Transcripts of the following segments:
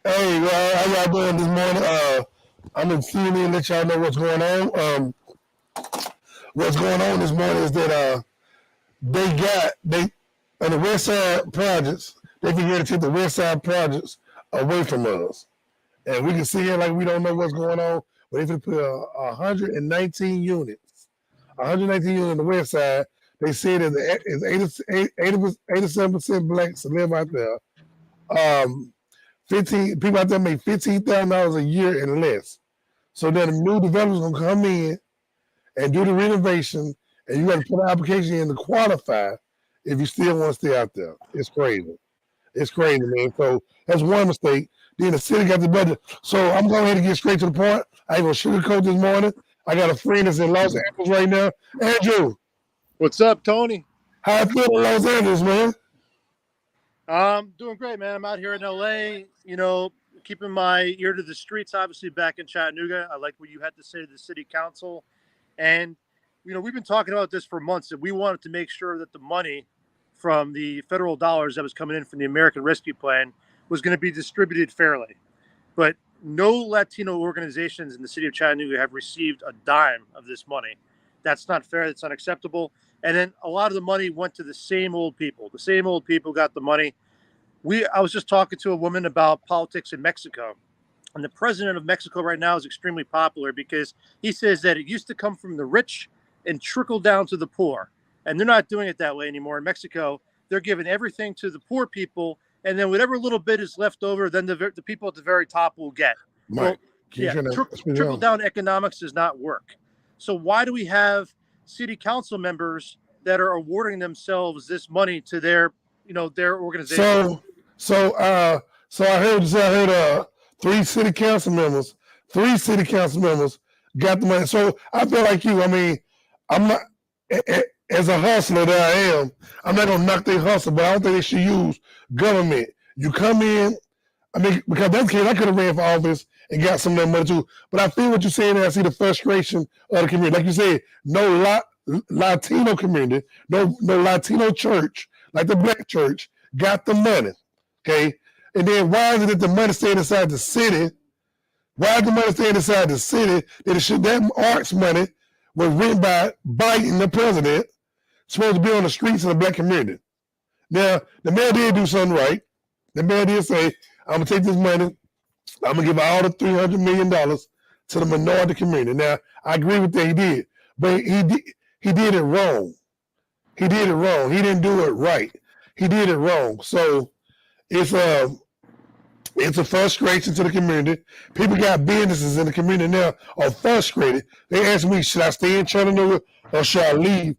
Hey, how y'all doing this morning? I'm in CNN, let y'all know what's going on. What's going on this morning is that they on the West Side projects, they figured to take the West Side projects away from us. And we can see it like we don't know what's going on, but if you put 119 units, 119 units on the West Side, they said it's 87% blacks that live out there. 15 people out there make $15,000 a year and less. So then the new developers gonna come in and do the renovation, and you got to put an application in to qualify if you still want to stay out there. It's crazy. It's crazy, man. So that's one mistake. Then the city got the budget. So I'm going ahead and get straight to the point. I ain't gonna sugarcoat this morning. I got a friend that's in Los Angeles right now. Andrew, what's up, Tony? How you feel in Los Angeles, man? Doing great, man. I'm out here in LA, keeping my ear to the streets, obviously back in Chattanooga. I like what you had to say to the city council. And, we've been talking about this for months, and we wanted to make sure that the money from the federal dollars that was coming in from the American Rescue Plan was going to be distributed fairly. But no Latino organizations in the city of Chattanooga have received a dime of this money. That's not fair. That's unacceptable. And then a lot of the money went to the same old people. The same old people got the money. I was just talking to a woman about politics in Mexico. And the president of Mexico right now is extremely popular because he says that it used to come from the rich and trickle down to the poor. And they're not doing it that way anymore. In Mexico, they're giving everything to the poor people. And then whatever little bit is left over, then the people at the very top will get. Mike, trickle down economics does not work. So why do we have city council members that are awarding themselves this money to their organization? So I heard three city council members got the money. So I feel like you. I mean, I'm not as a hustler that I am. I'm not gonna knock their hustle, but I don't think they should use government. You come in. I mean, because that's the case, I could have ran for office and got some of that money too. But I feel what you're saying, and I see the frustration of the community. Like you said, no Latino community, no Latino church, like the black church, got the money. Okay? And then why is it that the money staying inside the city? Why is the money staying inside the city? That arts money was written by Biden, the president, supposed to be on the streets of the black community. Now, the mayor did do something right. The mayor did say, I'm going to take this money, I'm going to give all the $300 million to the minority community. Now, I agree with that he did, but he did it wrong. He did it wrong. He didn't do it right. He did it wrong. So it's a frustration to the community. People got businesses in the community now are frustrated. They ask me, should I stay in Chattanooga or should I leave?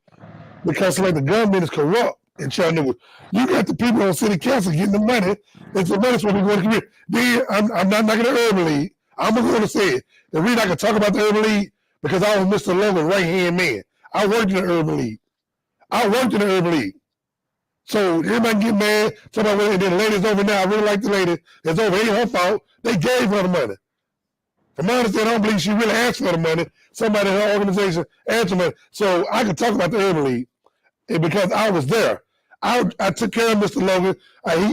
Because like the government is corrupt in Chattanooga. You got the people on city council getting the money, and the money's supposed to go to the community. Then I'm not knocking the Urban League. I'm going to say it. The reason I can talk about the Urban League because I was Mr. Logan's right-hand man. I worked in the Urban League. So everybody get mad. Somebody and then the lady's over now. I really like the lady. It's over. It ain't her fault. They gave her the money. From my understanding, I don't believe she really asked for the money. Somebody in her organization asked for money. So I can talk about the Urban League because I was there. I took care of Mr. Logan.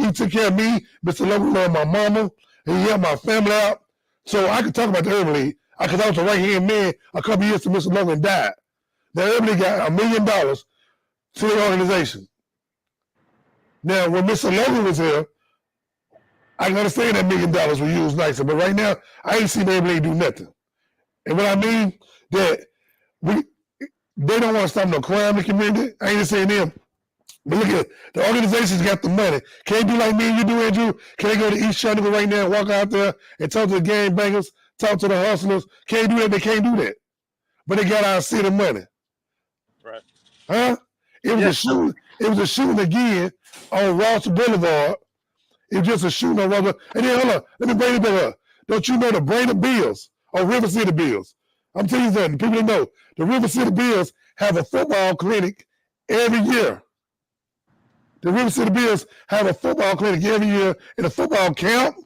He took care of me. Mr. Logan loved my mama. He helped my family out. So I could talk about the Urban League because I was the right-hand man a couple years till Mr. Logan died. The Urban League got $1 million to the organization. Now, when Mr. Logan was here, I can understand that $1 million was used nicer, but right now, I ain't seen the Urban League do nothing. And what I mean, that they don't want to stop no crime in the community. I ain't just saying them. But look at it. The organizations got the money. Can't do like me and you do, Andrew. Can't go to East Chattanooga right now and walk out there and talk to the gangbangers, talk to the hustlers. Can't do that. They can't do that. But they got our city money. Right. Huh? It was a shooting again on Ross Boulevard. It was just a shooting on Ross. And then, hold on. Let me bring it back up. Don't you know the Brainerd Bills or River City Bills? I'm telling you something. People don't know. The River City Bills have a football clinic every year. The River City Bills have a football clinic every year in a football camp,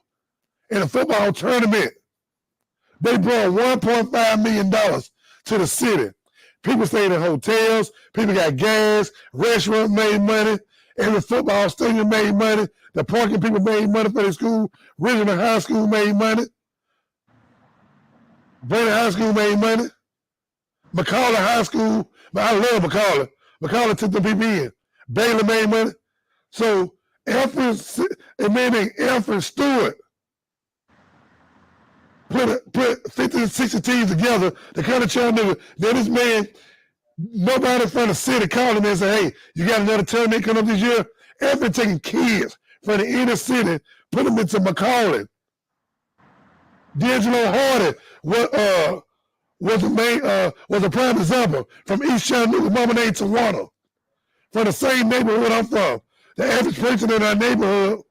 in a football tournament. They brought $1.5 million to the city. People stayed in hotels. People got gas. Restaurants made money. Every football stadium made money. The parking people made money for their school. Richmond High School made money. Brandon High School made money. McCalla High School, but I love McCalla. McCalla took the people in. Baylor made money. So Alfred Stewart put 50 and 60 teams together to kind of Chattanooga. Then this man, nobody from the city called him and said, hey, you got another tournament coming up this year? Alfred taking kids from the inner city, put them into McCalla. D'Angelo Hardy was a prime example from East Chattanooga, mama named Tawana, from the same neighborhood I'm from. The average person in our neighborhood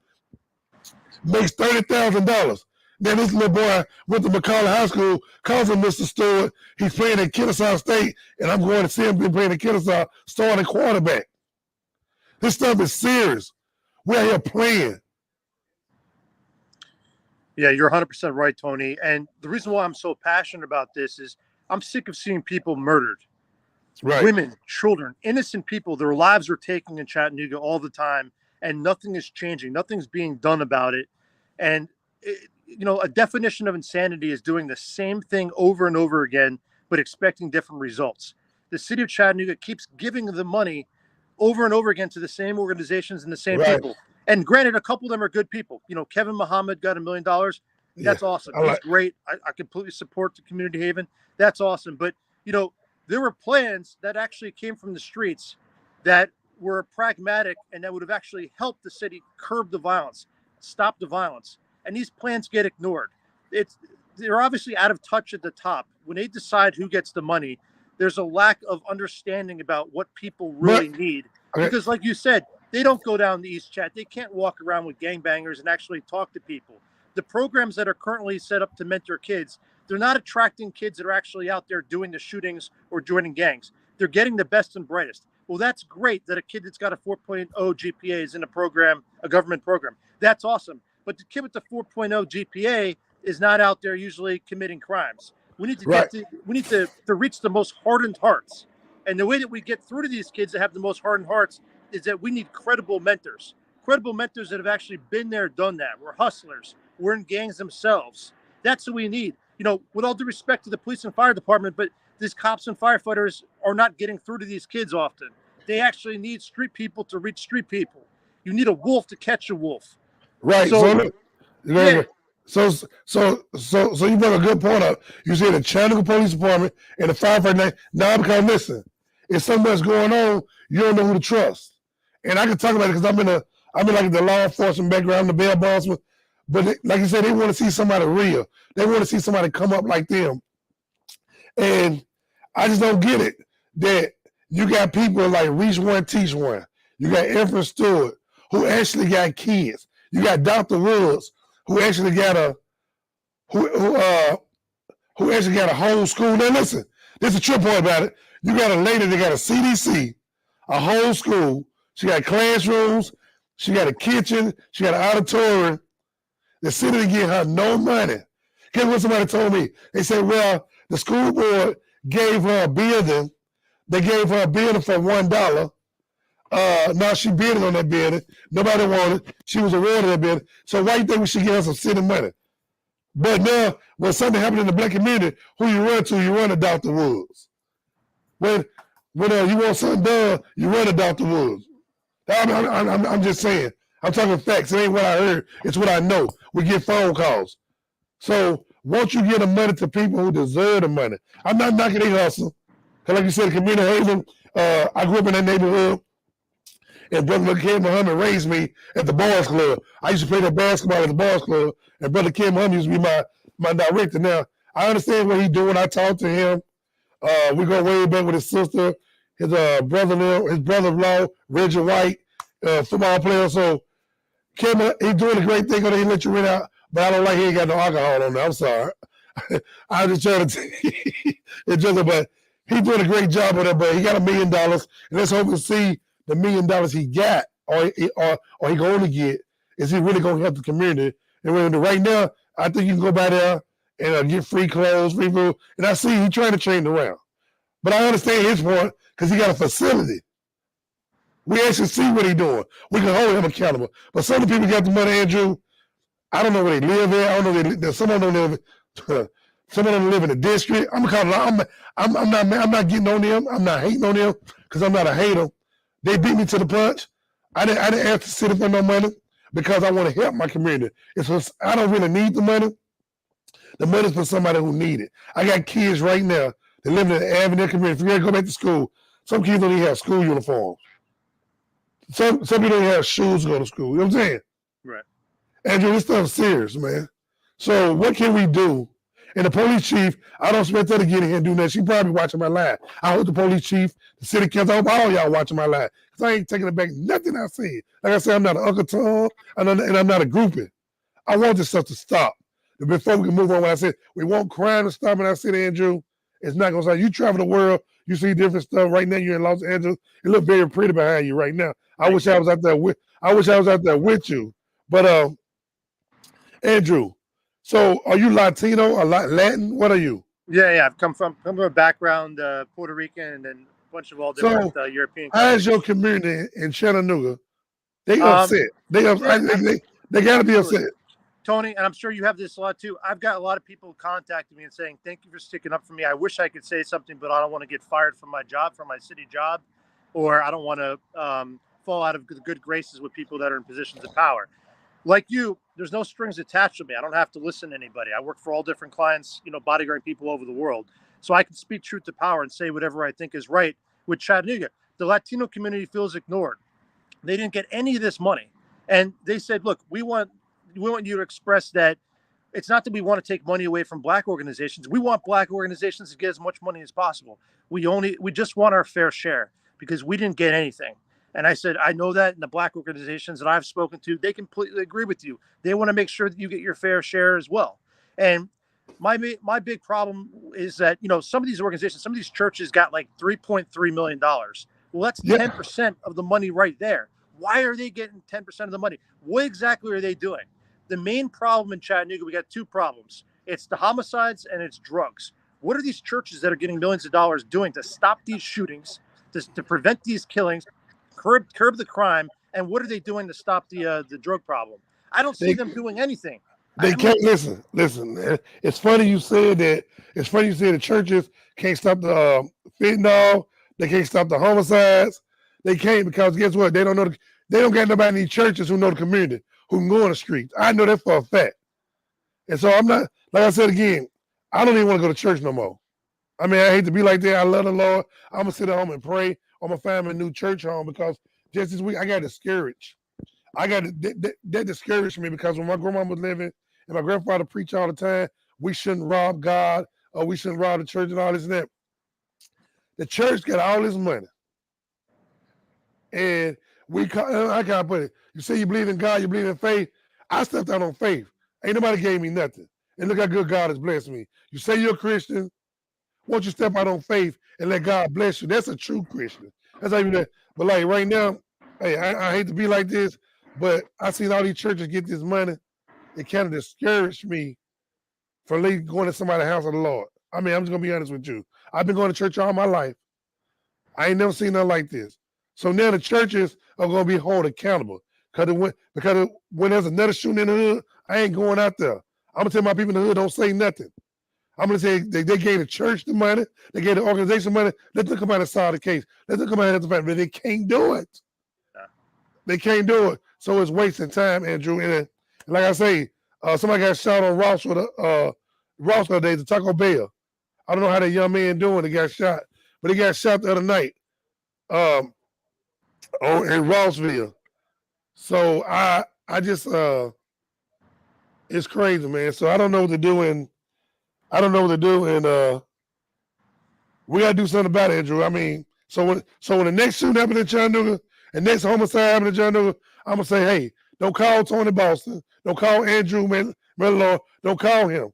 makes $30,000. Then this little boy went to McCalla High School, calls him Mr. Stewart. He's playing at Kennesaw State, and I'm going to see him playing at Kennesaw, starting quarterback. This stuff is serious. We're here playing. Yeah, you're 100% right, Tony. And the reason why I'm so passionate about this is I'm sick of seeing people murdered. Right. Women, children, innocent people, their lives are taken in Chattanooga all the time, and nothing is changing. Nothing's being done about it. And, a definition of insanity is doing the same thing over and over again, but expecting different results. The city of Chattanooga keeps giving the money over and over again to the same organizations and the same people. And granted, a couple of them are good people. Kevin Muhammad got $1 million. That's awesome. He's great. I completely support the community haven. That's awesome. But, there were plans that actually came from the streets that were pragmatic and that would have actually helped the city curb the violence, stop the violence. And these plans get ignored. They're obviously out of touch at the top. When they decide who gets the money, there's a lack of understanding about what people really need. Because like you said, they don't go down the East Chat. They can't walk around with gangbangers and actually talk to people. The programs that are currently set up to mentor kids, they're not attracting kids that are actually out there doing the shootings or joining gangs. They're getting the best and brightest. Well, that's great that a kid that's got a 4.0 GPA is in a program, a government program. That's awesome. But the kid with the 4.0 GPA is not out there usually committing crimes. We need to reach the most hardened hearts. And the way that we get through to these kids that have the most hardened hearts is that we need credible mentors that have actually been there, done that. We're hustlers. We're in gangs themselves. That's what we need. With all due respect to the police and fire department, but these cops and firefighters are not getting through to these kids often. They actually need street people to reach street people. You need a wolf to catch a wolf. Right. So you bring a good point up. You see the Chattanooga Police Department and the firefighter. Now, because listen, if something's going on, you don't know who to trust. And I can talk about it because I'm in like the law enforcement background, the bail bondsman. But like you said, they want to see somebody real. They want to see somebody come up like them. And I just don't get it that you got people like Reach One, Teach One. You got Alfred Stewart, who actually got kids. You got Dr. Woods, who actually got a whole school. Now listen, there's a trip point about it. You got a lady that got a CDC, a whole school. She got classrooms. She got a kitchen. She got an auditorium. The city didn't give her no money. Guess what somebody told me? They said, well, the school board gave her a building. They gave her a building for $1. Now she bidded on that building. Nobody wanted it. She was awarded that building. So why do you think we should give her some city money? But now, when something happened in the black community, who you run to? You run to Dr. Woods. When you want something done, you run to Dr. Woods. I'm just saying. I'm talking facts. It ain't what I heard. It's what I know. We get phone calls. So once you get the money to people who deserve the money, I'm not knocking their hustle. Because like you said, community haven, I grew up in that neighborhood, and Brother Ken Muhammad raised me at the Boys Club. I used to play that basketball at the Boys Club, and Brother Ken Muhammad used to be my director. Now, I understand what he's doing. I talk to him. We go way back with his sister, his brother-in-law, Reggie White, football player. So Ken, he's doing a great thing. He let you rent out, but I don't like he ain't got no alcohol on there. I'm sorry. I'm just trying to but he's doing a great job with it. But he got $1 million, and let's hope and see the $1 million he got, or he going to get. Is he really going to help the community? And right now, I think you can go by there and get free clothes, free food. And I see he's trying to train around. But I understand his point because he got a facility. We actually see what he's doing. We can hold him accountable. But some of the people got the money, Andrew. I don't know where they live at. I don't know where some of them don't live. Some of them live in the district. I'm not getting on them. I'm not hating on them because I'm not a hater. They beat me to the punch. I didn't ask the city for no money because I want to help my community. I don't really need the money. The money's for somebody who need it. I got kids right now that live in the Avenue community. If you gotta go back to school, some kids don't even have school uniforms. Some people don't have shoes to go to school. You know what I'm saying? Right. Andrew, this stuff's serious, man. So what can we do? And the police chief, I don't expect her to get in here and do that. She probably watching my live. I hope the police chief, the city council, I hope all y'all watching my live. Because I ain't taking it back nothing I said. Like I said, I'm not an Uncle Tom, and I'm not a groupie. I want this stuff to stop. Before we can move on, when I said we want crime to stop, and I said, Andrew, it's not going to stop. You travel the world, you see different stuff. Right now, you're in Los Angeles. It looks very pretty behind you right now. I wish I was out there with you. But Andrew, so are you Latino or Latin? What are you? Yeah. I've come from a background Puerto Rican and then a bunch of all different European countries. How is your community in Chattanooga? They upset. They got to be upset. Tony, and I'm sure you have this a lot too. I've got a lot of people contacting me and saying, thank you for sticking up for me. I wish I could say something, but I don't want to get fired from my job, from my city job, or I don't want to fall out of good graces with people that are in positions of power. Like you, there's no strings attached to me. I don't have to listen to anybody. I work for all different clients, bodyguarding people over the world. So I can speak truth to power and say whatever I think is right with Chattanooga. The Latino community feels ignored. They didn't get any of this money. And they said, look, we want you to express that it's not that we want to take money away from Black organizations. We want Black organizations to get as much money as possible. We just want our fair share because we didn't get anything. And I said, I know that, and the Black organizations that I've spoken to, they completely agree with you. They want to make sure that you get your fair share as well. And my big problem is that, some of these organizations, some of these churches got like $3.3 million. Well, that's 10% of the money right there. Why are they getting 10% of the money? What exactly are they doing? The main problem in Chattanooga, we got two problems. It's the homicides and it's drugs. What are these churches that are getting millions of dollars doing to stop these shootings, to prevent these killings, curb the crime, and what are they doing to stop the drug problem? I don't see them doing anything. They can't listen. It's funny you said that. It's funny you said the churches can't stop the fentanyl. They can't stop the homicides. They can't because guess what? They don't know. They don't got nobody in these churches who know the community, who can go on the streets. I know that for a fact. And so I'm not, like I said again, I don't even want to go to church no more. I mean, I hate to be like that. I love the Lord. I'm going to sit at home and pray. I'm going to find me a new church home because just this week I got discouraged. That discouraged me because when my grandma was living and my grandfather preached all the time, we shouldn't rob God or we shouldn't rob the church and all this and that. The church got all this money. And I can't put it. You say you believe in God, you believe in faith. I stepped out on faith. Ain't nobody gave me nothing. And look how good God has blessed me. You say you're a Christian. Won't you step out on faith and let God bless you? That's a true Christian. That's how you do that. But like right now, hey, I hate to be like this, but I seen all these churches get this money. It kind of discouraged me from going to somebody's house of the Lord. I mean, I'm just going to be honest with you. I've been going to church all my life. I ain't never seen nothing like this. So now the churches are going to be held accountable. Because when there's another shooting in the hood, I ain't going out there. I'm going to tell my people in the hood, don't say nothing. I'm going to say they gave the church the money. They gave the organization money. Let them come out and solve the case. Let them come out and the fact, but they can't do it. They can't do it. So it's wasting time, Andrew. And like I say, somebody got shot on Ross the other day, the Taco Bell. I don't know how that young man doing. He got shot. But he got shot the other night in Rossville. So I just it's crazy, man. So I don't know what to do and we gotta do something about it, Andrew. I mean, so when the next shooting happens in Chattanooga, and next homicide happens in Chattanooga, I'm gonna say, hey, don't call Tony Boston, don't call Andrew Mellor, don't call him.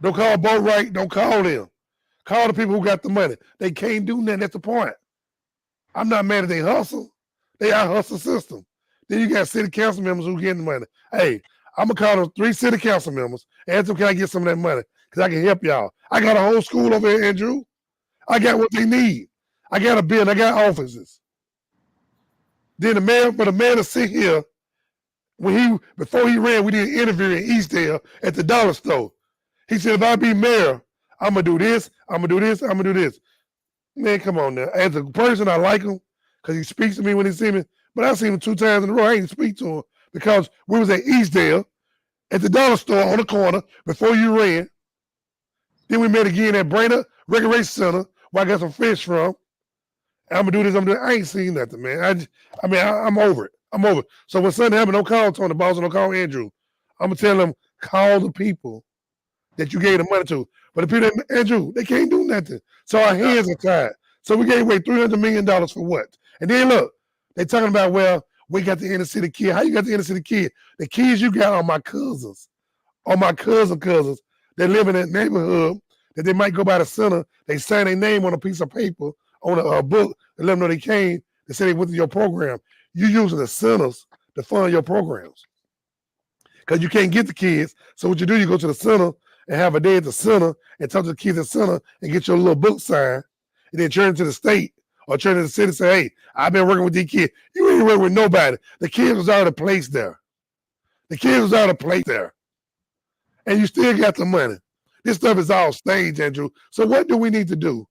Don't call Bo Wright, don't call them. Call the people who got the money. They can't do nothing. That's the point. I'm not mad at they hustle. They out hustle system. Then you got city council members who getting the money. Hey, I'm going to call those 3 city council members and ask them, can I get some of that money? Because I can help y'all. I got a whole school over here, Andrew. I got what they need. I got a building. I got offices. Then for the man to sit here, before he ran, we did an interview in Eastdale at the dollar store. He said, if I be mayor, I'm gonna do this, I'm gonna do this, I'm gonna do this. Man, come on now. As a person, I like him because he speaks to me when he see me. But I've seen him 2 times in a row. I ain't speak to him because we was at Eastdale at the dollar store on the corner before you ran. Then we met again at Brainerd Recreation Center where I got some fish from. I'm gonna do this. I'm gonna do that. I ain't seen nothing, man. I'm over it. I'm over it. So when something happens, don't call Tony Boston, don't call Andrew. I'm gonna tell them, call the people that you gave the money to. But the people, Andrew, they can't do nothing. So our hands are tied. So we gave away $300 million for what? And then look, they talking about, well, we got the inner city kid. How you got the inner city kid? The kids you got are my cousins, or my cousins that live in that neighborhood that they might go by the center. They sign their name on a piece of paper, on a book, and let them know they came. They say they went to your program. You using the centers to fund your programs because you can't get the kids. So what you do, you go to the center and have a day at the center and talk to the kids at the center and get your little book signed, and then turn it to the state or turn it to the city and say, hey, I've been working with these kids. You ain't working with nobody. The kids was out of place there. The kids was out of place there. And you still got the money. This stuff is all staged, Andrew. So what do we need to do?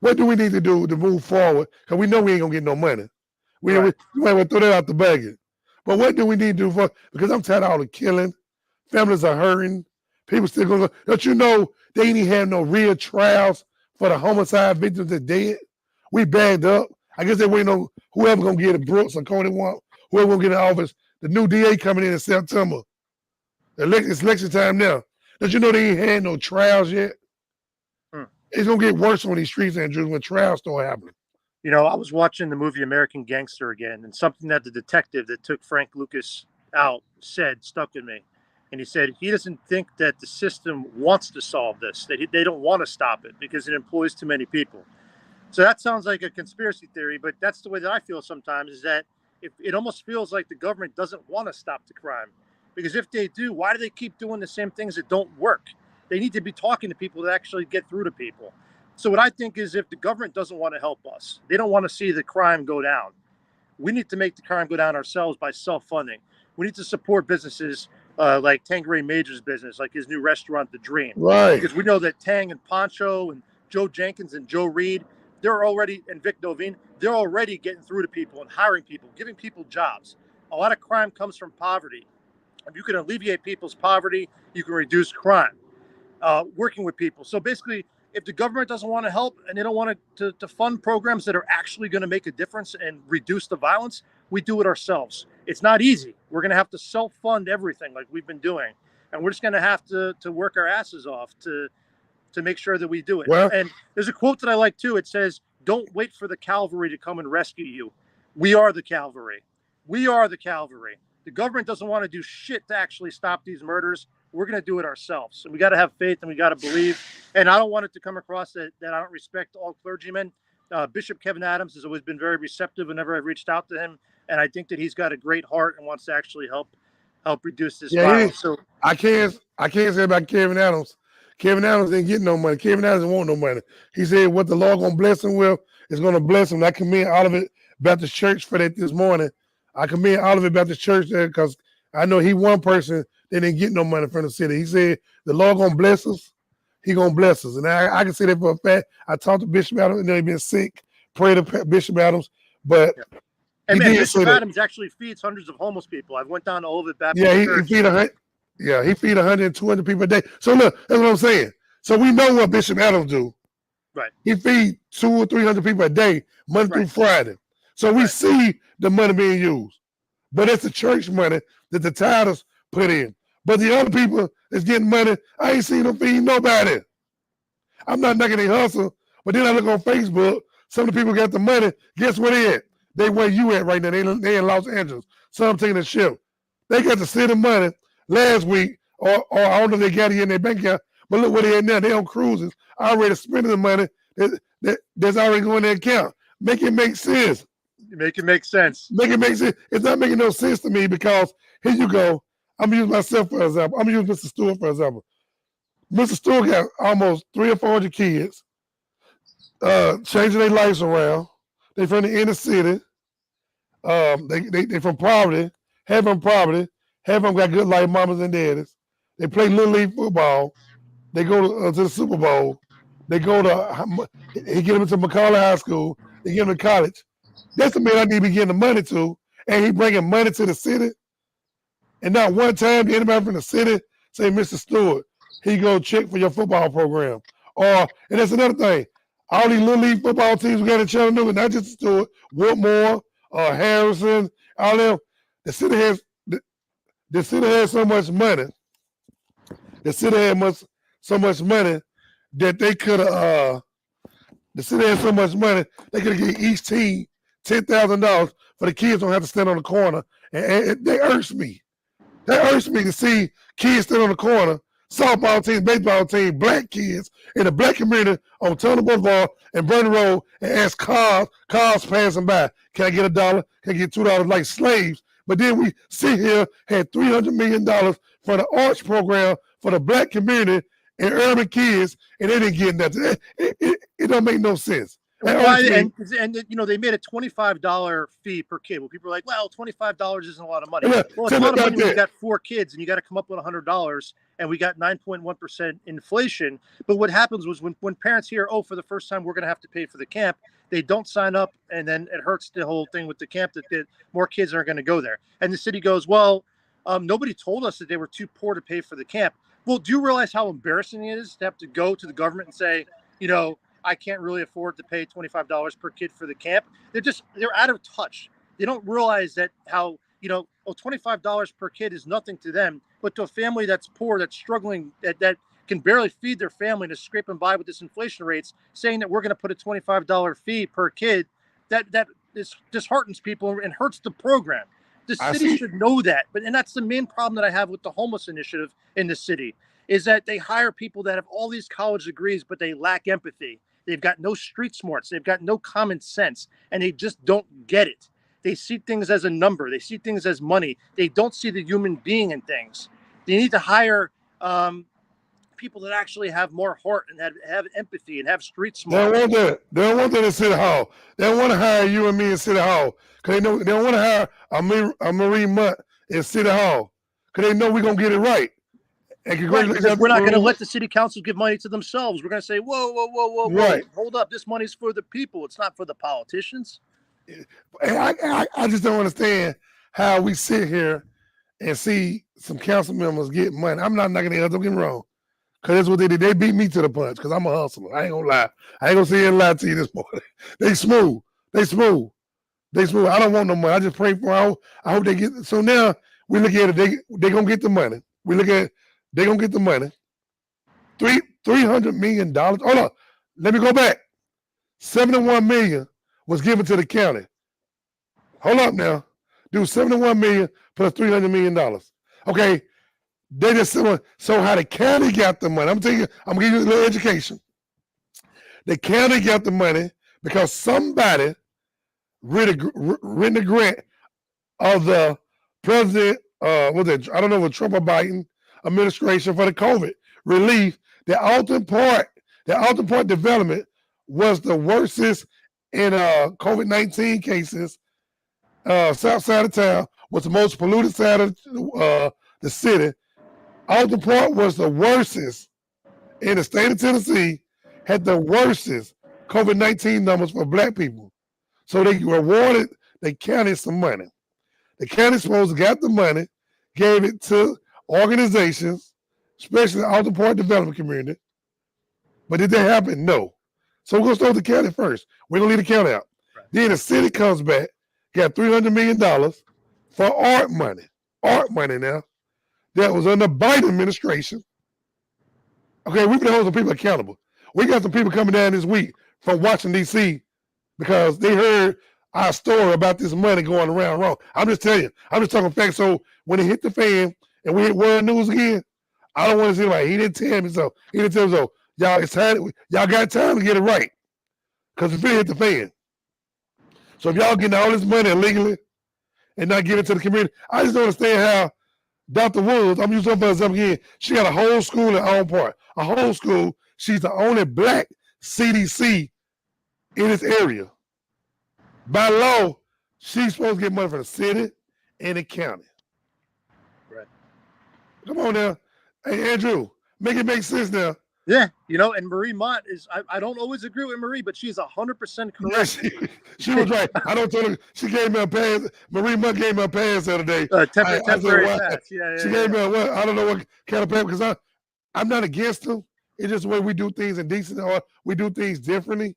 What do we need to do to move forward? Because we know we ain't going to get no money. We might want to throw that out the bucket. But what do we need to do because I'm tired of all the killing. Families are hurting. People still going to go. Don't you know they ain't even have no real trials for the homicide victims that dead? We bagged up. I guess they waiting on whoever going to get it, Brooks or Coney Wong, whoever going to get in office. The new DA coming in September. It's election time now. Don't you know they ain't had no trials yet? It's going to get worse on these streets, Andrew, when trials start happening. You know, I was watching the movie American Gangster again, and something that the detective that took Frank Lucas out said stuck with me. And he said he doesn't think that the system wants to solve this, that they don't want to stop it because it employs too many people. So that sounds like a conspiracy theory, but that's the way that I feel sometimes, is that it almost feels like the government doesn't want to stop the crime. Because if they do, why do they keep doing the same things that don't work? They need to be talking to people that actually get through to people. So what I think is if the government doesn't want to help us, they don't want to see the crime go down. We need to make the crime go down ourselves by self-funding. We need to support businesses like Tanqueray Major's business, like his new restaurant, The Dream. Right. Because we know that Tang and Poncho and Joe Jenkins and Joe Reed, and Vic Novine, they're already getting through to people and hiring people, giving people jobs. A lot of crime comes from poverty. If you can alleviate people's poverty, you can reduce crime. Working with people. So basically, if the government doesn't want to help and they don't want to fund programs that are actually going to make a difference and reduce the violence, we do it ourselves. It's not easy. We're going to have to self-fund everything like we've been doing. And we're just going to have to work our asses off to make sure that we do it. Well, and there's a quote that I like too. It says, don't wait for the cavalry to come and rescue you. We are the cavalry. We are the cavalry. The government doesn't want to do shit to actually stop these murders. We're going to do it ourselves. And we got to have faith and we got to believe. And I don't want it to come across that I don't respect all clergymen. Bishop Kevin Adams has always been very receptive whenever I've reached out to him. And I think that he's got a great heart and wants to actually help reduce this violence. So I can't say about Kevin Adams. Kevin Adams didn't get no money. Kevin Adams didn't want no money. He said what the Lord going to bless him with is going to bless him. I commend Olivet Baptist Church for that this morning. I commend Olivet Baptist Church there because I know he one person that didn't get no money from the city. He said the Lord going to bless us. He going to bless us. And I can say that for a fact. I talked to Bishop Adams and he's been sick. Pray to Bishop Adams. But and man, Bishop Adams actually feeds hundreds of homeless people. I went down to Olivet Baptist Church. He feed 100, 200 people a day. So look, that's what I'm saying. So we know what Bishop Adams do. Right. He feed 200 or 300 people a day, Monday through Friday. So we see the money being used. But it's the church money that the tithers put in. But the other people that's getting money, I ain't seen them feed nobody. I'm not knocking their hustle, but then I look on Facebook, some of the people got the money. Guess where they at? They where you at right now. They in Los Angeles. Some taking a ship. They got the city money last week, or I don't know if they got it in their bank account, but look where they at now. They on cruises, already spending the money that's already going in their account. Make it make sense. Make it make sense. Make it make sense. It's not making no sense to me because here you go. I'm gonna use myself for example. I'm gonna use Mr. Stewart for example. Mr. Stewart got almost 300 or 400 kids, changing their lives around. They from the inner city. They from poverty, half of them poverty, half of them got good life mamas and daddies. They play little league football. They go to the Super Bowl. They go to he get them into McLaren High School. They get them to college. That's the man I need to be getting the money to, and he bringing money to the city. And not one time did anybody from the city say, Mr. Stewart, he go check for your football program. And that's another thing. All these little league football teams we got in Chattanooga, not just Stewart, Whitmore, Harrison, all them. The city has so much money. The city had so much money that they could have. The city had so much money they could have given each team $10,000 for the kids don't have to stand on the corner. And they irks me. That irks me to see kids stand on the corner, softball team, baseball team, black kids in the black community on Tunnel Boulevard and Burn Road and ask cars passing by, can I get $1? Can I get $2 like slaves? But then we sit here, had $300 million for the arts program for the black community and urban kids, and they didn't get nothing. It don't make no sense. And they made a $25 fee per kid. Well, people are like, well, $25 isn't a lot of money. Well, it's a lot of money when you got 4 kids and you got to come up with $100, and we got 9.1% inflation. But what happens was when parents hear, oh, for the first time we're going to have to pay for the camp, they don't sign up, and then it hurts the whole thing with the camp that more kids aren't going to go there. And the city goes, well, nobody told us that they were too poor to pay for the camp. Well, do you realize how embarrassing it is to have to go to the government and say, I can't really afford to pay $25 per kid for the camp? They're out of touch. They don't realize that how, $25 per kid is nothing to them, but to a family that's poor, that's struggling, that can barely feed their family, to scrape and buy with this inflation rates, saying that we're going to put a $25 fee per kid, that disheartens people and hurts the program. The city should know that. And that's the main problem that I have with the homeless initiative in the city, is that they hire people that have all these college degrees, but they lack empathy. They've got no street smarts. They've got no common sense, and they just don't get it. They see things as a number. They see things as money. They don't see the human being in things. They need to hire people that actually have more heart and have empathy and have street smarts. They don't want that in City Hall. They don't want to hire you and me in City Hall. Because they don't want to hire a Marie Mutt in City Hall. Because they know we're going to get it right. Right, because we're not going to let the city council give money to themselves. We're going to say, whoa, right. Hold up. This money's for the people. It's not for the politicians. I just don't understand how we sit here and see some council members get money. I'm not knocking it, don't get me wrong. Because that's what they did. They beat me to the punch because I'm a hustler. I ain't going to lie. I ain't going to sit here and lie to you this morning. They smooth. I don't want no money. I just pray for I hope they get. So now we look at it. They going to get the money. We look at they're going to get the money. $300 million. Hold on. Let me go back. $71 million was given to the county. Hold up now. Do $71 million plus $300 million. Okay. They just so how the county got the money. I'm going to give you a little education. The county got the money because somebody written a grant of the president, I don't know if Trump or Biden administration for the COVID relief. The Alton Park development was the worstest in COVID-19 cases. South side of town was the most polluted side of the city. Alton Park was the worstest in the state of Tennessee, had the worstest COVID-19 numbers for black people. So they rewarded the county some money. The county supposed to got the money, gave it to organizations, especially the Alton Park development community. But did that happen? No. So we're going to start with the county first. We're going to leave the county out. Right. Then the city comes back, got $300 million for art money. Art money now. That was under Biden administration. Okay, we've been holding some people accountable. We got some people coming down this week from Washington, D.C. because they heard our story about this money going around wrong. I'm just telling you. I'm just talking facts. So when it hit the fan and we hit World News again, I don't want to say like, he didn't tell me so. He didn't tell me so. Y'all, it's time. Y'all got time to get it right because it's hit the fan. So if y'all getting all this money illegally and not giving it to the community, I just don't understand how Dr. Woods, I'm using her for example again, she got a whole school in Alton Park. A whole school. She's the only black CDC in this area. By law, She's supposed to get money from the city and the county. Right. Come on now. Hey, Andrew, make it make sense now. Yeah, and Marie Mott is, I don't always agree with Marie, but she's 100% correct. Yeah, she was right. I don't tell her, she gave me a pass. Marie Mutt gave me a pass the other day. Temporary I said, pass. Yeah, she gave me a what? I don't know what kind of pass because I'm not against them. It's just the way we do things indecent or we do things differently.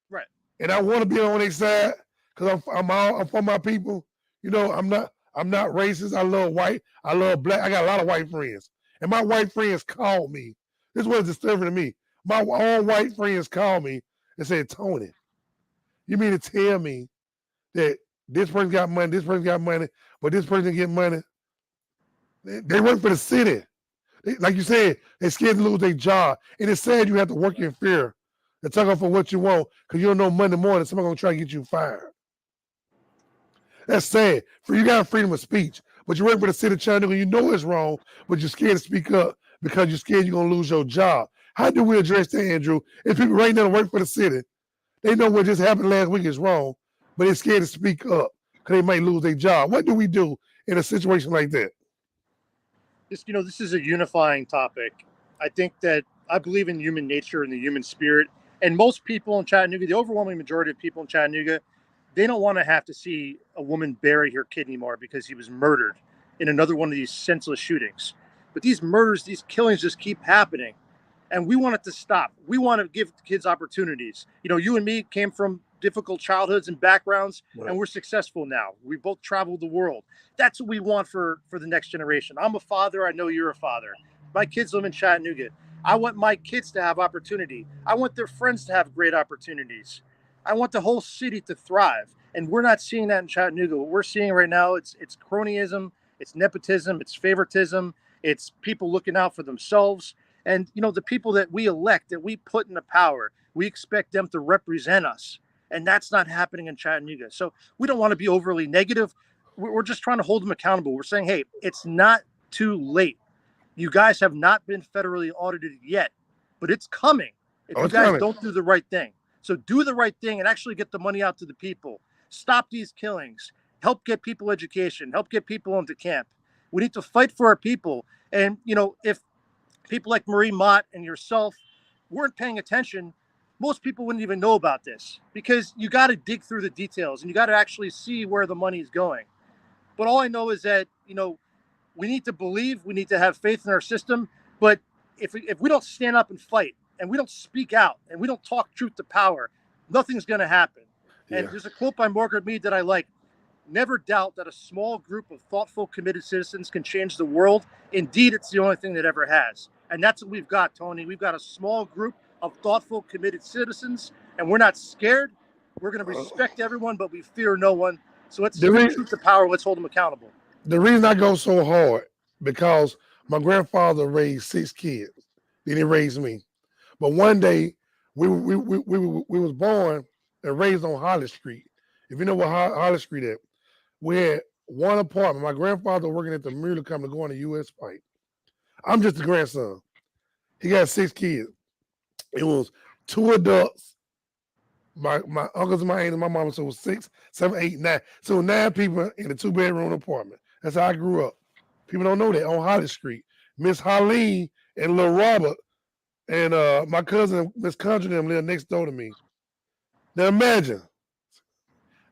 Right. And I want to be on their side because I'm for my people. I'm not racist. I love white. I love black. I got a lot of white friends. And my white friends called me. This was disturbing to me. My own white friends called me and said, Tony, you mean to tell me that this person got money, this person got money, but this person get money? They work for the city. Like you said, they're scared to lose their job. And it's sad you have to work in fear and talk up for what you want because you don't know Monday morning somebody's going to try to get you fired. That's sad. You got freedom of speech, but you work for the city of Chattanooga, you know it's wrong, but you're scared to speak up because you're scared you're going to lose your job. How do we address that, Andrew? If people right now work for the city, they know what just happened last week is wrong, but they're scared to speak up because they might lose their job. What do we do in a situation like that? This is a unifying topic. I think that I believe in human nature and the human spirit. And most people in Chattanooga, the overwhelming majority of people in Chattanooga, they don't want to have to see a woman bury her kid anymore because he was murdered in another one of these senseless shootings. But these murders, these killings just keep happening. And we want it to stop. We want to give kids opportunities. You and me came from difficult childhoods and backgrounds, right, and we're successful now. We both traveled the world. That's what we want for the next generation. I'm a father. I know you're a father. My kids live in Chattanooga. I want my kids to have opportunity. I want their friends to have great opportunities. I want the whole city to thrive. And we're not seeing that in Chattanooga. What we're seeing right now, it's cronyism, it's nepotism, it's favoritism, it's people looking out for themselves. And, the people that we elect, that we put into power, we expect them to represent us. And that's not happening in Chattanooga. So we don't want to be overly negative. We're just trying to hold them accountable. We're saying, hey, it's not too late. You guys have not been federally audited yet, but it's coming if you guys don't do the right thing. So do the right thing and actually get the money out to the people. Stop these killings. Help get people education. Help get people into camp. We need to fight for our people. And, if people like Marie Mott and yourself weren't paying attention, most people wouldn't even know about this because you got to dig through the details and you got to actually see where the money is going. But all I know is that, we need to believe, we need to have faith in our system. But if we don't stand up and fight and we don't speak out and we don't talk truth to power, nothing's going to happen. Yeah. And there's a quote by Margaret Mead that I like. Never doubt that a small group of thoughtful, committed citizens can change the world. Indeed, it's the only thing that ever has. And that's what we've got, Tony. We've got a small group of thoughtful, committed citizens, and we're not scared. We're going to respect everyone, but we fear no one. So let's speak truth to power. Let's hold them accountable. The reason I go so hard, because my grandfather raised 6 kids. Then he raised me. But one day, we was born and raised on Holly Street. If you know what Holly Street is, we had one apartment. My grandfather working at the measurable company going to U.S. Pipe. I'm just the grandson. He got 6 kids. It was 2 adults, my uncles and my aunts and my mama. So it was 6, 7, 8, 9. So 9 people in a 2-bedroom apartment. That's how I grew up. People don't know that on Holly Street. Miss Harleen and Lil Robert and my cousin Miss Conjure them live next door to me. Now imagine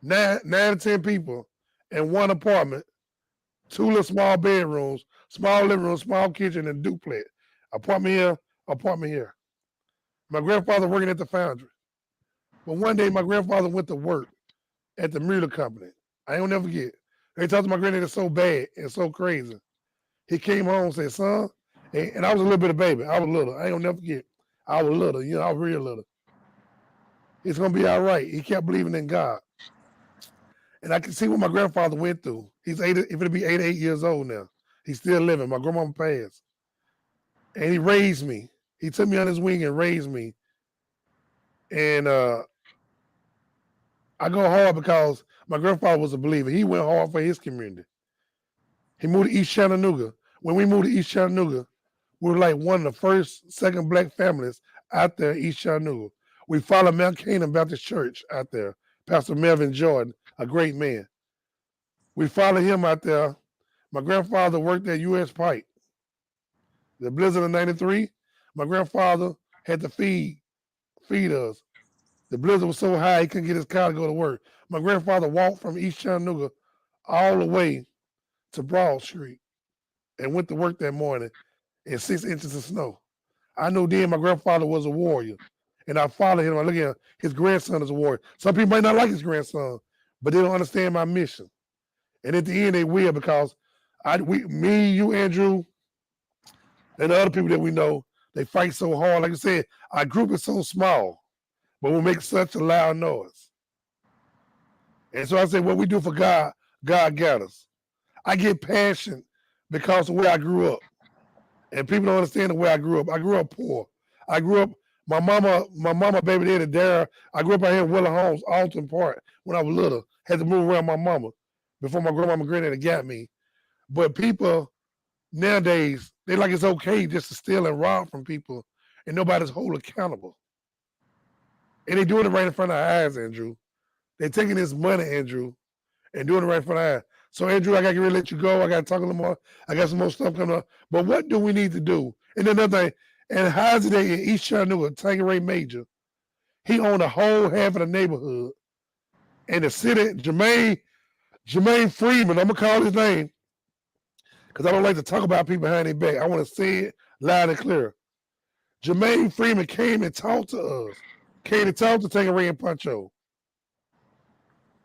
9 to 10 people in one apartment, 2 little small bedrooms, small living room, small kitchen, and duplex. Apartment here, apartment here. My grandfather working at the foundry. But one day my grandfather went to work at the measurable company. I ain't gonna never forget. They talked to my granddad so bad and so crazy. He came home and said, son, and I was a little bit of baby. I was little. I ain't gonna never forget. I was little, I was real little. It's gonna be all right. He kept believing in God. And I can see what my grandfather went through. He's it'll be 88 years old now. He's still living. My grandmama passed. And he raised me. He took me on his wing and raised me. And I go hard because my grandfather was a believer. He went hard for his community. He moved to East Chattanooga. When we moved to East Chattanooga, we were like one of the second black families out there in East Chattanooga. We followed Mount Canaan Baptist Church out there. Pastor Melvin Jordan, a great man. We followed him out there. My grandfather worked at U.S. Pipe. The blizzard of '93, my grandfather had to feed us. The blizzard was so high he couldn't get his car to go to work. My grandfather walked from East Chattanooga all the way to Broad Street and went to work that morning in 6 inches of snow. I knew then my grandfather was a warrior. And I followed him. I look at him, his grandson is a warrior. Some people might not like his grandson, but they don't understand my mission. And at the end, they will because me, you, Andrew, and the other people that we know, they fight so hard. Like I said, our group is so small, but we make such a loud noise. And so I say, what we do for God, God got us. I get passion because of where I grew up. And people don't understand the way I grew up. I grew up poor. I grew up, my mama, baby daddy, Dara, I grew up out here in Willow Homes, Alton Park, when I was little. Had to move around my mama before my grandmama and granddaddy got me. But people nowadays, they like it's okay just to steal and rob from people and nobody's hold accountable. And they doing it right in front of our eyes, Andrew. They taking this money, Andrew, and doing it right in front of our eyes. So, Andrew, I got to get ready to let you go. I got to talk a little more. I got some more stuff coming up. But what do we need to do? And another thing, and how's it in East Chattanooga, Tanqueray Major, he owned a whole half of the neighborhood. And the city, Jermaine Freeman, I'm going to call his name, because I don't like to talk about people behind their back. I want to say it loud and clear. Jermaine Freeman came and talked to us. Came and talked to Tanqueray and Pancho.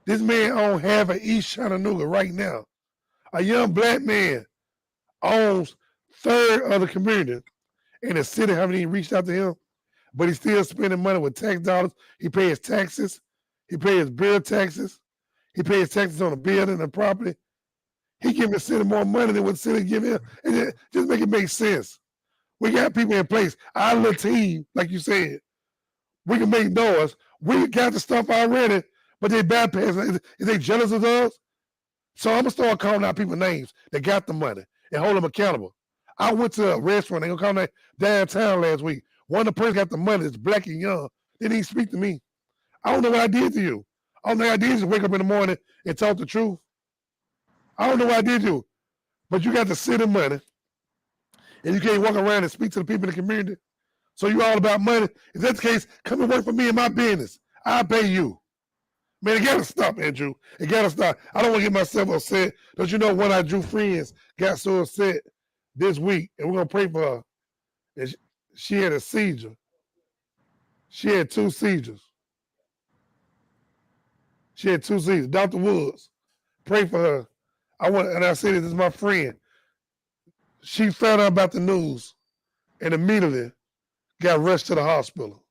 This man owns half of East Chattanooga right now. A young black man owns third of the community. And the city haven't even reached out to him, but he's still spending money with tax dollars. He pays taxes. He pays bill taxes. He pays taxes on the building and property. He giving the city more money than what the city give him. And just make it make sense. We got people in place. Our little team, like you said, we can make noise. We got the stuff already, but they bypass. Is they jealous of us? So I'm gonna start calling out people's names that got the money and hold them accountable. I went to a restaurant, they gonna call me downtown last week. One of the person got the money that's black and young. They didn't speak to me. I don't know what I did to you. All I did is wake up in the morning and talk the truth. I don't know what I did to you. But you got the city money and you can't walk around and speak to the people in the community. So you all about money. If that's the case, come and work for me in my business. I'll pay you. Man, it gotta stop, Andrew. It gotta stop. I don't want to get myself upset. Don't you know one of our Drew friends got so upset this week, and we're gonna pray for her. And she had a seizure. She had 2 seizures. She had 2 seizures. Dr. Woods, pray for her. And I said this is my friend. She found out about the news and immediately got rushed to the hospital.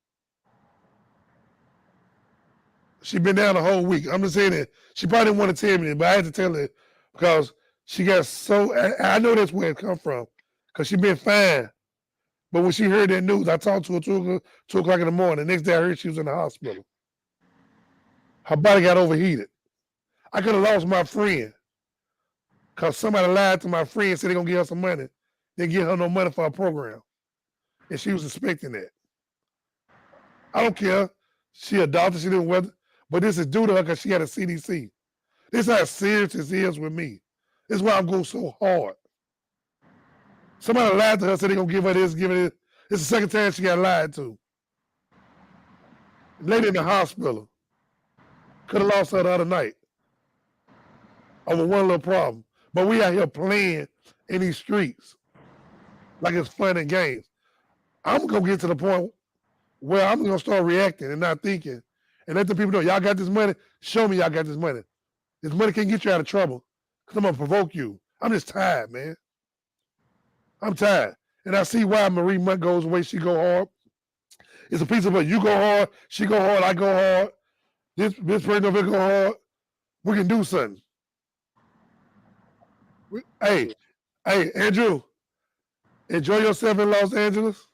She been down the whole week. I'm just saying that she probably didn't want to tell me, but I had to tell her because she got so. I know that's where it come from because she been fine. But when she heard that news, I talked to her 2 o'clock in the morning. The next day, I heard she was in the hospital. Her body got overheated. I could have lost my friend because somebody lied to my friend, said they're going to give her some money. They give her no money for a program. And she was expecting that. I don't care. She a doctor, she didn't weather. But this is due to her because she had a CDC. This is how serious this is with me. This is why I'm going so hard. Somebody lied to her, said they're going to give her this, give her this. This is the second time she got lied to. Lady in the hospital. Could have lost her the other night over one little problem. But we out here playing in these streets like it's fun and games. I'm going to get to the point where I'm going to start reacting and not thinking and let the people know, y'all got this money? Show me y'all got this money. This money can't get you out of trouble because I'm going to provoke you. I'm just tired, man. I'm tired. And I see why Marie Munt goes the way she go hard. It's a piece of it. You go hard, she go hard, I go hard. This person over here go hard. We can do something. Hey, Andrew, enjoy yourself in Los Angeles.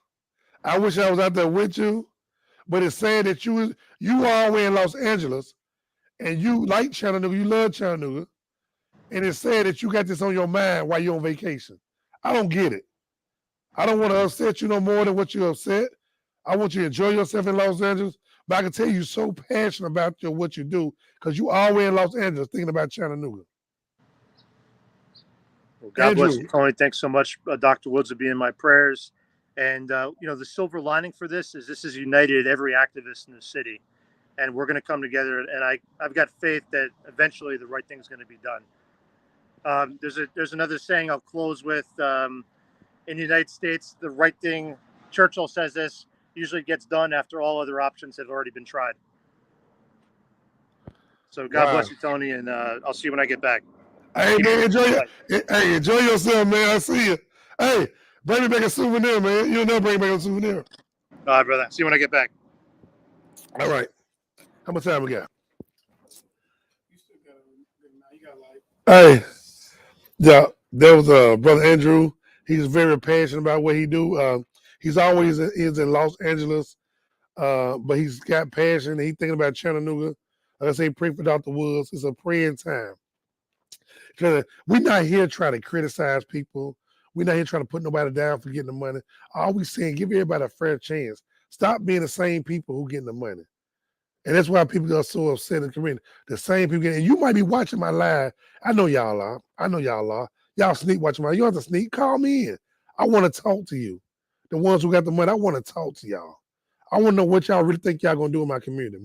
I wish I was out there with you, but it's saying that you are away in Los Angeles and you like Chattanooga, you love Chattanooga, and it's saying that you got this on your mind while you're on vacation. I don't get it. I don't want to upset you no more than what you upset. I want you to enjoy yourself in Los Angeles, but I can tell you're so passionate about what you do because you always in Los Angeles thinking about Chattanooga. Well, God bless Andrew. you, Tony. Thanks so much, Dr. Woods, will be in my prayers. And the silver lining for this is united every activist in the city, and we're going to come together. And I've got faith that eventually the right thing is going to be done. There's another saying I'll close with. In the United States, the right thing, Churchill says this, usually gets done after all other options have already been tried. So God Wow. bless you, Tony, and I'll see you when I get back. Hey man, enjoy yourself, man. I see you. Hey, bring me back a souvenir, man. You'll never bring me back a souvenir. All right, brother. See you when I get back. All right. How much time we got? Hey, yeah, there was brother Andrew. He's very passionate about what he do. He's always is in Los Angeles, but he's got passion. He's thinking about Chattanooga. Like I say, pray for Dr. Woods. It's a praying time. We're not here trying to criticize people. We're not here trying to put nobody down for getting the money. All we saying, give everybody a fair chance. Stop being the same people who getting the money. And that's why people are so upset in the community. The same people getting, and you might be watching my live. I know y'all are. I know y'all are. Y'all sneak watching my, you don't have to sneak, call me in. I want to talk to you. The ones who got the money, I want to talk to y'all. I want to know what y'all really think y'all gonna do in my community.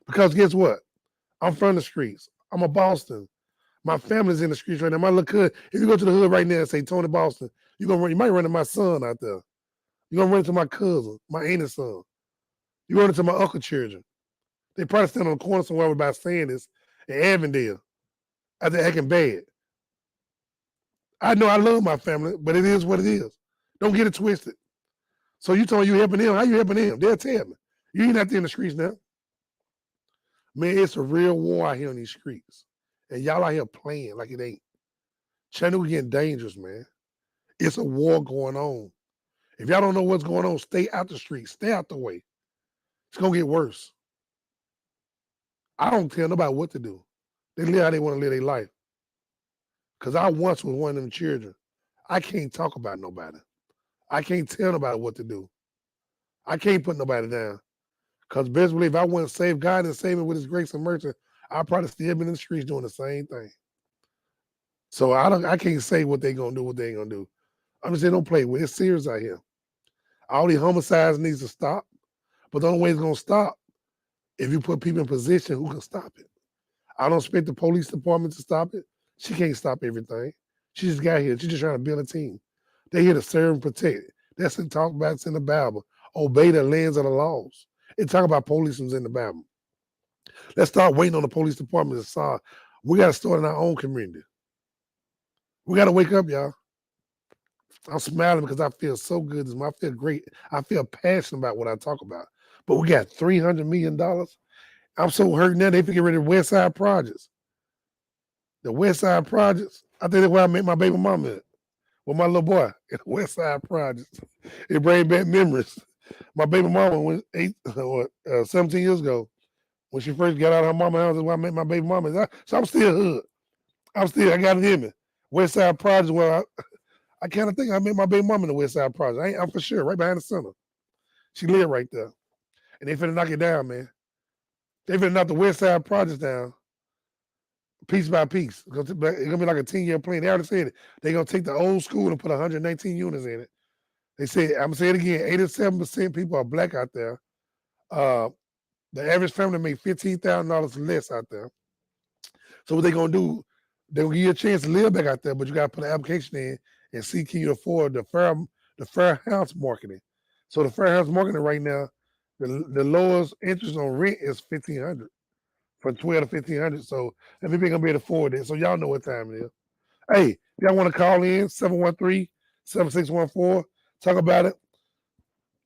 Because guess what? I'm from the streets. I'm a Boston. My family's in the streets right now. My little hood. If you go to the hood right now and say Tony Boston, you might run into my son out there. You're gonna run into my cousin, my auntie's son. You run into my uncle's children. They probably stand on the corner somewhere about saying this in Avondale. Out there acting bad. I know I love my family, but it is what it is. Don't get it twisted. So you telling you helping them? How you helping them? They'll tell me. You ain't out there in the streets now. Man, it's a real war out here on these streets. And y'all out here playing like it ain't. Chattanooga getting dangerous, man. It's a war going on. If y'all don't know what's going on, stay out the streets. Stay out the way. It's going to get worse. I don't tell nobody what to do. They live how they want to live their life. Because I once was one of them children. I can't talk about nobody. I can't tell nobody what to do. I can't put nobody down. Because best believe I wouldn't save God and save me with his grace and mercy, I'd probably still be in the streets doing the same thing. So I can't say what they gonna do, what they ain't gonna do. I'm just saying don't play with it. It's serious out here. All these homicides needs to stop. But the only way it's gonna stop if you put people in position who can stop it. I don't expect the police department to stop it. She can't stop everything. She just got here. She's just trying to build a team. They're here to serve and protect. That's what talk about it's in the Bible. Obey the lands of the laws. It talk about police in the Bible. Let's start waiting on the police department to solve. We got to start in our own community. We got to wake up, y'all. I'm smiling because I feel so good. I feel great. I feel passionate about what I talk about. But we got $300 million. I'm so hurt now. They figure rid of West Side projects. The West Side projects. I think that's where I met my baby mama at. With my little boy in the West Side projects. It brings back memories. My baby mama went 17 years ago. When she first got out of her mama's house, is where I met my baby mama. So I'm still hood. I got it in me. West Side projects. Well, I kind of think I met my baby mama in the West Side project. I'm for sure, right behind the center. She lived right there. And they finna knock it down, man. They finna knock the West Side projects down piece by piece. It's gonna be like a 10-year plan. They already said it. They're gonna take the old school and put 119 units in it. They said, I'm gonna say it again, 87% people are black out there. The average family make $15,000 less out there. So what they gonna do, they'll give you a chance to live back out there, but you gotta put an application in and see can you afford the fair house marketing. So the fair house marketing right now, the lowest interest on rent is $1,500 from $1,200 to $1,500. So if people gonna be able to afford it, so y'all know what time it is. Hey, if y'all want to call in 713-7614, talk about it.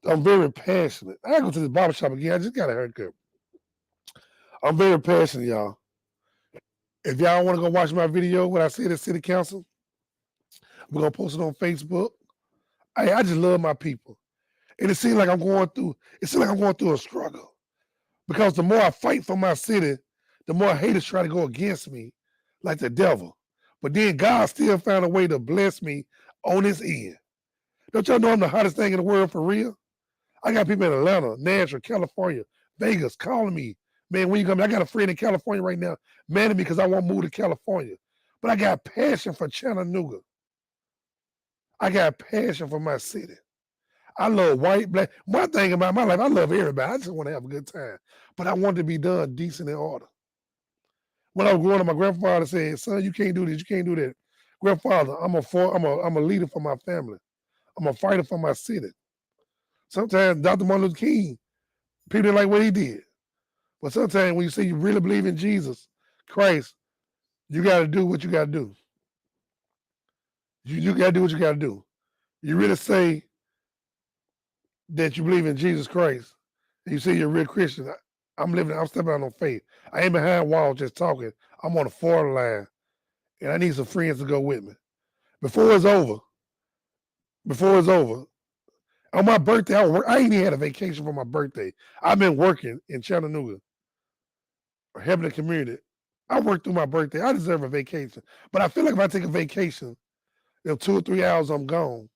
I'm very passionate. I go to the barbershop again. I just got a haircut. I'm very passionate, y'all. If y'all want to go watch my video, what I said at City Council, we're gonna post it on Facebook. I just love my people. And it seems like I'm going through a struggle. Because the more I fight for my city, the more haters try to go against me like the devil. But then God still found a way to bless me on his end. Don't y'all know I'm the hottest thing in the world for real? I got people in Atlanta, Nashville, California, Vegas calling me. Man, when you come, I got a friend in California right now, mad at me because I won't move to California. but I got passion for Chattanooga. I got passion for my city. I love white, black. One thing about my life, I love everybody. I just want to have a good time. But I want it to be done decent and order. When I was growing up, my grandfather said, son, you can't do this, you can't do that. Grandfather, I'm a leader for my family. I'm a fighter for my city. Sometimes Dr. Martin Luther King, people didn't like what he did. But sometimes when you say you really believe in Jesus Christ, you got to do what you got to do. You got to do what you got to do. You really say that you believe in Jesus Christ, and you say you're a real Christian. I'm stepping out on faith. I ain't behind walls just talking. I'm on the forward line, and I need some friends to go with me. Before it's over, on my birthday, I ain't even had a vacation for my birthday. I've been working in Chattanooga, helping the community. I worked through my birthday. I deserve a vacation. But I feel like if I take a vacation, in 2 or 3 hours I'm gone,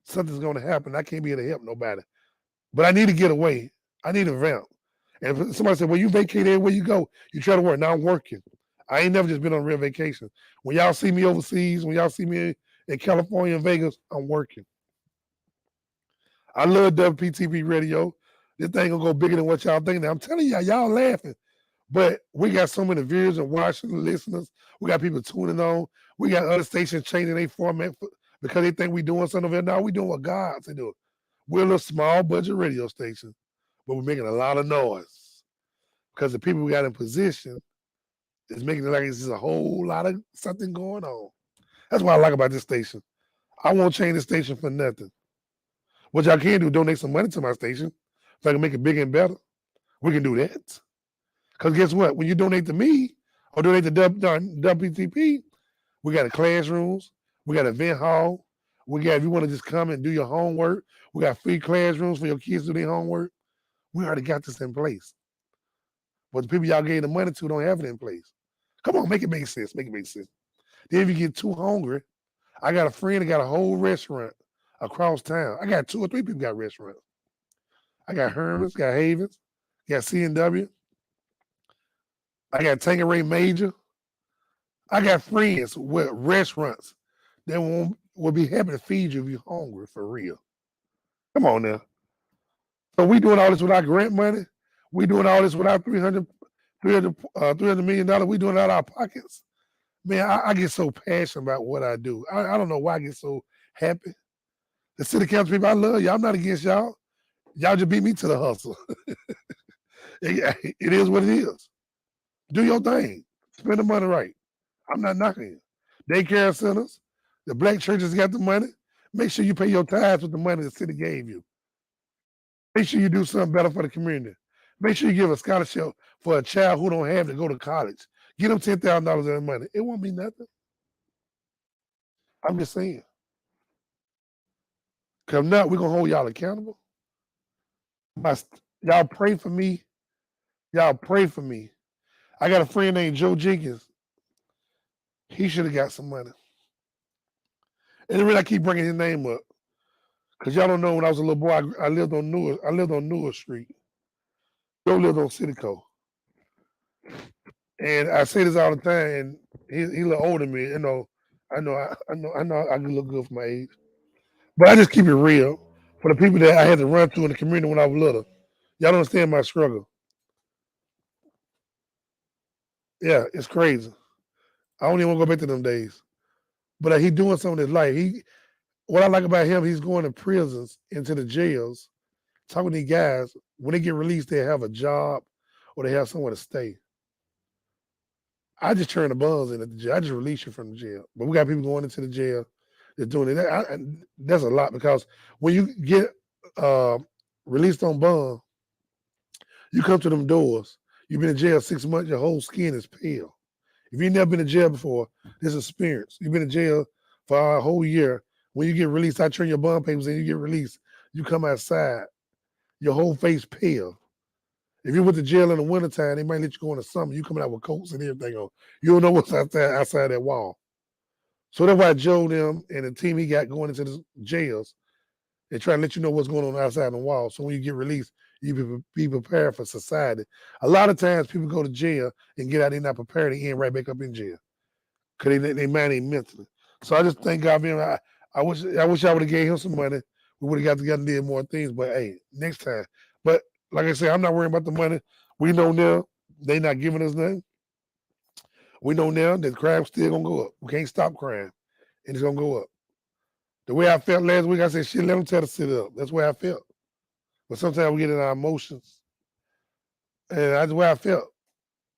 something's going to happen. I can't be able to help nobody. But I need to get away. I need a vamp. And if somebody said, well, you vacate everywhere you go, you try to work. Now I'm working. I ain't never just been on a real vacation. When y'all see me overseas, when y'all see me in California and Vegas, I'm working. I love WPTV radio. This thing gonna go bigger than what y'all think. I'm telling y'all laughing. But we got so many viewers and watching listeners. We got people tuning on. We got other stations changing their format because they think we doing something over there. No, we doing what God said do. We're a little small budget radio station, but we're making a lot of noise because the people we got in position is making it like it's just a whole lot of something going on. That's what I like about this station. I won't change the station for nothing. What y'all can do, donate some money to my station so I can make it bigger and better. We can do that. Because guess what? When you donate to me or donate to WPTP, we got classrooms, we got event hall, we got, if you want to just come and do your homework, we got free classrooms for your kids to do their homework. We already got this in place. But the people y'all gave the money to don't have it in place. Come on, make it make sense. Make it make sense. Then if you get too hungry, I got a friend that got a whole restaurant across town. I got 2 or 3 people got restaurants. I got Herman's, got Havens, got C&W. I got Tanqueray Major. I got friends with restaurants that will be happy to feed you if you're hungry for real. Come on now. So we doing all this with our grant money. We doing all this with our $300 million. We doing it out of our pockets. Man, I get so passionate about what I do. I don't know why I get so happy. The city council people, I love y'all. I'm not against y'all. Y'all just beat me to the hustle. It is what it is. Do your thing. Spend the money right. I'm not knocking you. Daycare centers, the black churches got the money. Make sure you pay your tithes with the money the city gave you. Make sure you do something better for the community. Make sure you give a scholarship for a child who don't have to go to college. Get them $10,000 in their money. It won't be nothing. I'm just saying. Because now we're going to hold y'all accountable. Y'all pray for me. Y'all pray for me. I got a friend named Joe Jenkins. He should have got some money. And the reason I keep bringing his name up, because y'all don't know, when I was a little boy, I lived on Newer Street. Joe lived on Cityco. And I say this all the time, and he a little older than me. I know I can look good for my age. But I just keep it real for the people that I had to run through in the community when I was little. Y'all don't understand my struggle. Yeah, it's crazy. I don't even want to go back to them days. But he doing something in his life. What I like about him, he's going to prisons, into the jails, talking to these guys. When they get released, they have a job or they have somewhere to stay. I just turn the buns in at the jail. I just release you from the jail. But we got people going into the jail. They're doing it. That's a lot, because when you get released on bond, you come to them doors. You've been in jail 6 months. Your whole skin is pale. If you've never been in jail before, this experience. You've been in jail for a whole year. When you get released, I turn your bond papers in, you get released. You come outside, your whole face pale. If you went to jail in the wintertime, they might let you go in the summer. You coming out with coats and everything on. You don't know what's outside that wall. So that's why Joe, them, and the team he got going into the jails, they try to let you know what's going on outside the wall. So when you get released, you be prepared for society. A lot of times people go to jail and get out, they're not prepared, they end right back up in jail. because they man ain't mentally. So I just thank God for him. I wish I would have gave him some money. We would have got together and did more things. But hey, next time. But like I said, I'm not worrying about the money. We know now they not giving us nothing. We know now that crime still gonna go up. We can't stop crime, and it's gonna go up. The way I felt last week, I said, shit, let them tell us to sit up. That's the way I felt. But sometimes we get in our emotions, and that's the way I felt.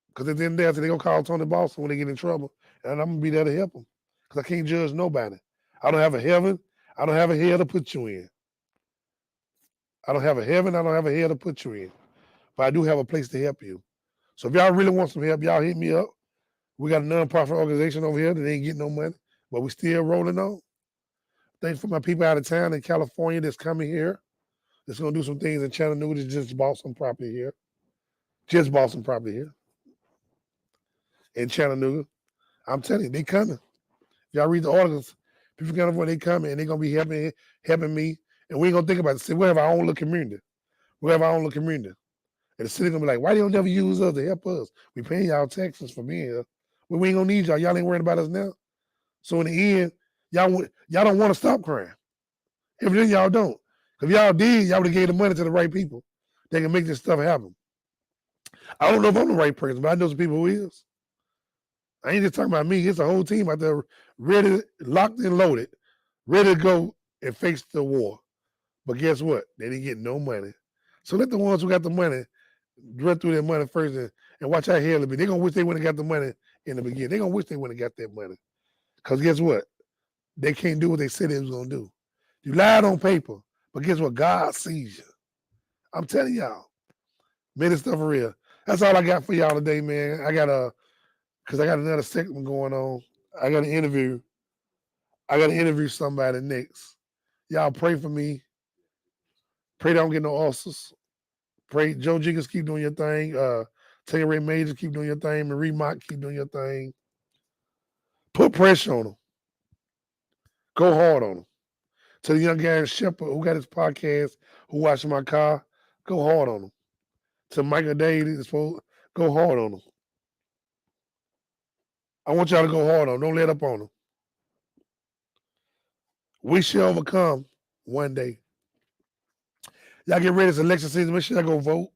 Because at the end of the day, I said, they're going to call Tony Boston when they get in trouble, and I'm going to be there to help them. Because I can't judge nobody. I don't have a heaven. I don't have a hell to put you in. I don't have a heaven. I don't have a hell to put you in. But I do have a place to help you. So if y'all really want some help, y'all hit me up. We got a non-profit organization over here that ain't getting no money, but we still rolling on. Thanks for my people out of town in California that's coming here. That's going to do some things in Chattanooga. That just bought some property here. Just bought some property here in Chattanooga. I'm telling you, they coming. Y'all read the articles. People coming when they coming, and they're going to be helping me. And we ain't going to think about it. See, we have our own little community. We have our own little community. And the city going to be like, why they don't never use us to help us? We paying y'all taxes for being here. But we ain't going to need y'all. Y'all ain't worrying about us now. So in the end, y'all don't want to stop crime. Evidently, y'all don't. If y'all did, y'all would have gave the money to the right people. They can make this stuff happen. I don't know if I'm the right person, but I know some people who is. I ain't just talking about me. It's a whole team out there ready, locked and loaded, ready to go and face the war. But guess what? They didn't get no money. So let the ones who got the money run through their money first and watch how hell it be. They're going to wish they wouldn't have got the money in the beginning. They're going to wish they wouldn't have got that money. Because guess what? They can't do what they said they was going to do. You lied on paper, but guess what? God sees you. I'm telling y'all. Made this stuff for real. That's all I got for y'all today, man. Because I got another segment going on. I got to interview somebody next. Y'all pray for me. Pray don't get no ulcers. Pray Joe Jiggers keep doing your thing. Taylor Ray Major keep doing your thing. Marie Mott keep doing your thing. Put pressure on them. Go hard on them. To the young guy in Shepherd who got his podcast, who watching my car, go hard on them. To Michael Daly, go hard on them. I want y'all to go hard on them. Don't let up on them. We shall overcome one day. Y'all get ready. It's election season. Make sure y'all go vote.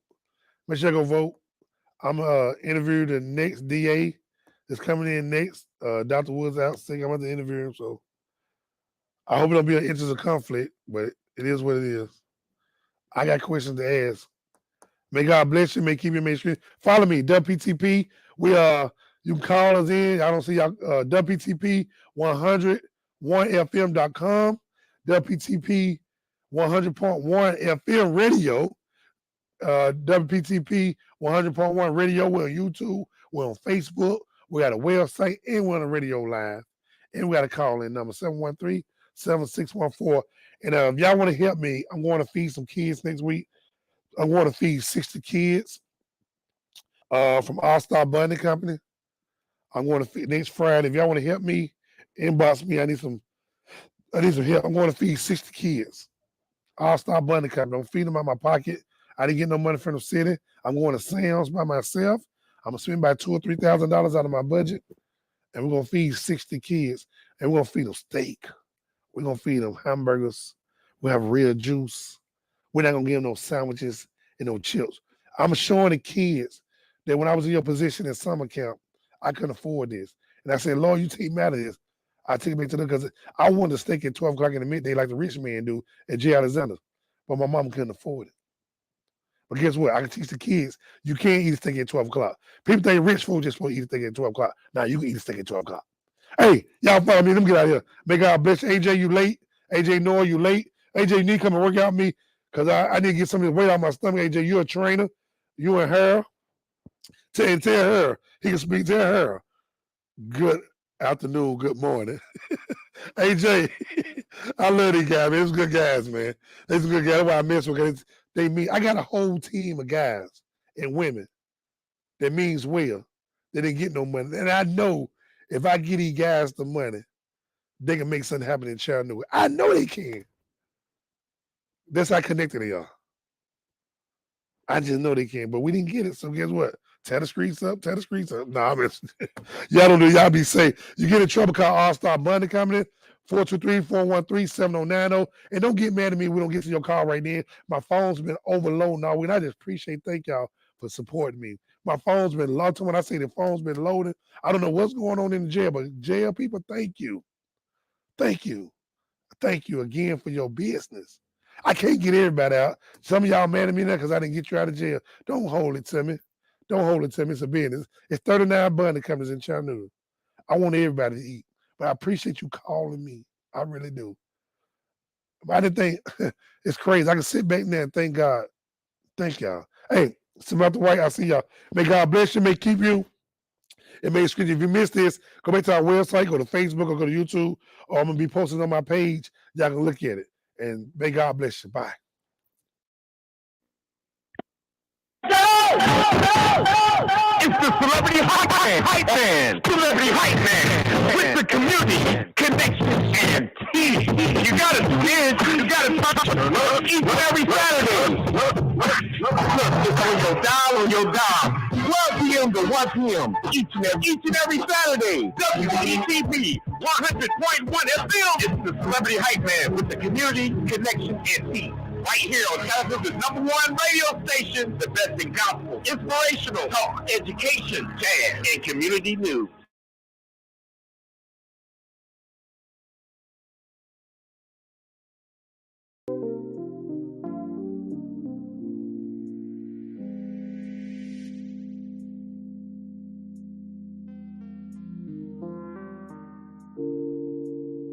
Make sure y'all go vote. I'm interview the next DA that's coming in next. Dr. Woods out sick. I'm about to interview him. So I hope it don't be an interest of conflict, but it is what it is. I got questions to ask. May God bless you. May keep you mainstream. Follow me, WPTP. You can call us in. I don't see y'all. WPTP 100.1fm.com. WPTP 100.1 FM radio. WPTP 100.1 radio. We're on YouTube. We're on Facebook. We got a website and we're on a radio line. And we got a call-in number 713-7614. And if y'all want to help me, I'm going to feed some kids next week. I'm going to feed 60 kids from All Star Bunny Company. I'm going to feed next Friday. If y'all want to help me, inbox me. I need some help. I'm going to feed 60 kids. All Star Bunny Company. I'm feeding them out of my pocket. I didn't get no money from the city. I'm going to Sam's by myself. I'm gonna spend about $2,000 or $3,000 out of my budget, and we're gonna feed 60 kids. And we're gonna feed them steak. We're gonna feed them hamburgers. We have real juice. We're not gonna give them no sandwiches and no chips. I'm showing the kids that when I was in your position in summer camp, I couldn't afford this. And I said, Lord, you take me out of this. I take it back to them because I wanted a steak at 12 o'clock in the midday like the rich man do at J. Alexander. But my mom couldn't afford it. But guess what? I can teach the kids, you can't eat a steak at 12 o'clock. People think rich folks just supposed to eat a steak at 12 o'clock. Now you can eat a steak at 12 o'clock. Hey, y'all follow me. Let me get out of here. May God bless you. AJ, you late. AJ Noah, you late. AJ, you need to come and work out with me because I need to get some of this weight out of my stomach. AJ, you're a trainer. You and her. Tell her. He can speak. Tell her. Good afternoon. Good morning. AJ, I love these guys, man. It's good guys, man. It's good guys. That's why I miss them because they mean. I got a whole team of guys and women that means well. They didn't get no money. And I know if I get these guys the money, they can make something happen in Chattanooga. I know they can. That's how connected they are. I just know they can. But we didn't get it. So guess what? Tear the streets up, tear the streets up. No, I mean, y'all don't do, y'all be safe. You get in trouble, call All-Star Money coming in, 423-413-7090. And don't get mad at me. We don't get to your call right now. My phone's been overloading all week. I just thank y'all for supporting me. My phone's been loading. When I say the phone's been loaded, I don't know what's going on in the jail, but jail people, thank you. Thank you. Thank you again for your business. I can't get everybody out. Some of y'all mad at me now because I didn't get you out of jail. Don't hold it to me. Don't hold it to me. It's a business. It's 39 Bunny companies in Chattanooga. I want everybody to eat. But I appreciate you calling me. I really do. But I didn't think it's crazy. I can sit back there and thank God. Thank y'all. Hey, Samantha White, I see y'all. May God bless you. May keep you. And may screen. If you missed this, go back to our website, go to Facebook or go to YouTube, or I'm going to be posting on my page. Y'all can look at it. And may God bless you. Bye. It's the Celebrity Hype Man. Celebrity Hype Man with the community connection and tea. You gotta tune in. You gotta touch each and every Saturday. Look, it's on your dial, 12 p.m. to 1 p.m. each and every Saturday. WETV 100.1 FM. It's the Celebrity Hype Man with the community connection and tea. Right here on Chattanooga's #1 radio station, the best in gospel, inspirational talk, education, jazz, and community news.